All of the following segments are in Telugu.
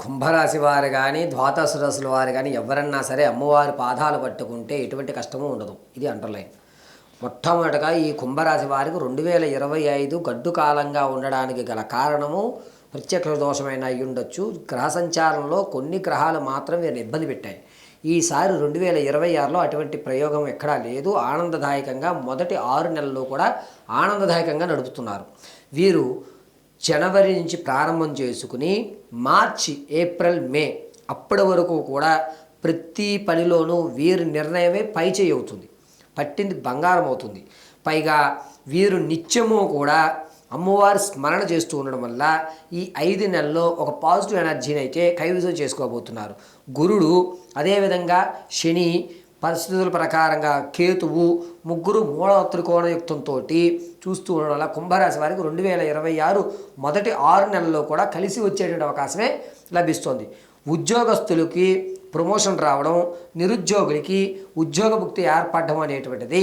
కుంభరాశి వారు కానీ ద్వాదశ రాశుల వారు కానీ ఎవరన్నా సరే అమ్మవారి పాదాలు పట్టుకుంటే ఎటువంటి కష్టము ఉండదు. ఇది అండర్లైన్. మొట్టమొదటగా ఈ కుంభరాశి వారికి 2025 గడ్డు కాలంగా ఉండడానికి గల కారణము ప్రత్యక్ష దోషమైన అయి ఉండొచ్చు. గ్రహ సంచారంలో కొన్ని గ్రహాలు మాత్రం వీరిని ఇబ్బంది పెట్టాయి. ఈసారి 2026లో అటువంటి ప్రయోగం ఎక్కడా లేదు. ఆనందదాయకంగా మొదటి 6 నెలల్లో కూడా ఆనందదాయకంగా నడుపుతున్నారు. వీరు జనవరి నుంచి ప్రారంభం చేసుకుని మార్చి, ఏప్రిల్, మే అప్పటి వరకు కూడా ప్రతి పనిలోనూ వీరి నిర్ణయమే పైచేయి అవుతుంది. పట్టింది బంగారం అవుతుంది. పైగా వీరు నిత్యము కూడా అమ్మవారి స్మరణ చేస్తూ ఉండడం వల్ల ఈ 5 నెలల్లో ఒక పాజిటివ్ ఎనర్జీని అయితే కైవసం చేసుకోబోతున్నారు. గురుడు, అదేవిధంగా శని, పరిస్థితుల ప్రకారంగా కేతువు, ముగ్గురు మూల త్రికోణయుక్తంతో చూస్తూ ఉండడం వల్ల కుంభరాశి వారికి 2026 మొదటి 6 నెలల్లో కూడా కలిసి వచ్చేటువంటి అవకాశమే లభిస్తుంది. ఉద్యోగస్తులకి ప్రమోషన్ రావడం, నిరుద్యోగులకి ఉద్యోగభుక్తి ఏర్పడడం అనేటువంటిది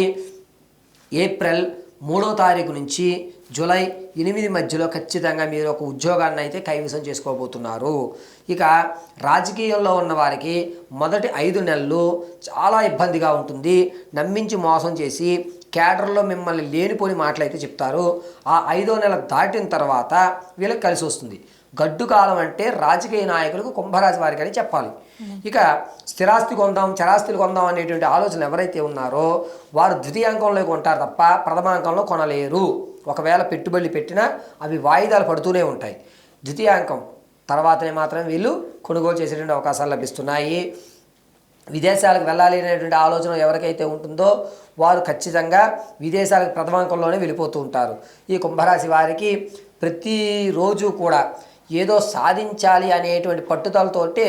ఏప్రిల్ 3వ తారీఖు నుంచి జూలై 8 మధ్యలో ఖచ్చితంగా మీరు ఒక ఉద్యోగాన్ని అయితే కైవసం చేసుకోబోతున్నారు. ఇక రాజకీయంలో ఉన్న వారికి మొదటి 5 నెలలు చాలా ఇబ్బందిగా ఉంటుంది. నమ్మించి మోసం చేసి క్యాడర్లో మిమ్మల్ని లేనిపోని మాటలైతే చెప్తారు. ఆ 5వ నెల దాటిన తర్వాత వీళ్ళకి కలిసి వస్తుంది. గడ్డు కాలం అంటే రాజకీయ నాయకులకు కుంభరాశి వారికి అని చెప్పాలి. ఇక స్థిరాస్తి కొందాం, చరాస్తులు కొందాం అనేటువంటి ఆలోచన ఎవరైతే ఉన్నారో వారు ద్వితీయాంకంలో కొంటారు తప్ప ప్రథమాంకంలో కొనలేరు. ఒకవేళ పెట్టుబడులు పెట్టినా అవి వాయిదాలు పడుతూనే ఉంటాయి. ద్వితీయాంకం తర్వాతనే మాత్రం వీళ్ళు కొనుగోలు చేసేటువంటి అవకాశాలు లభిస్తున్నాయి. విదేశాలకు వెళ్ళాలి అనేటువంటి ఆలోచన ఎవరికైతే ఉంటుందో వారు ఖచ్చితంగా విదేశాలకు ప్రథమాంకంలోనే వెళ్ళిపోతూ ఉంటారు. ఈ కుంభరాశి వారికి ప్రతిరోజు కూడా ఏదో సాధించాలి అనేటువంటి పట్టుదలతోటే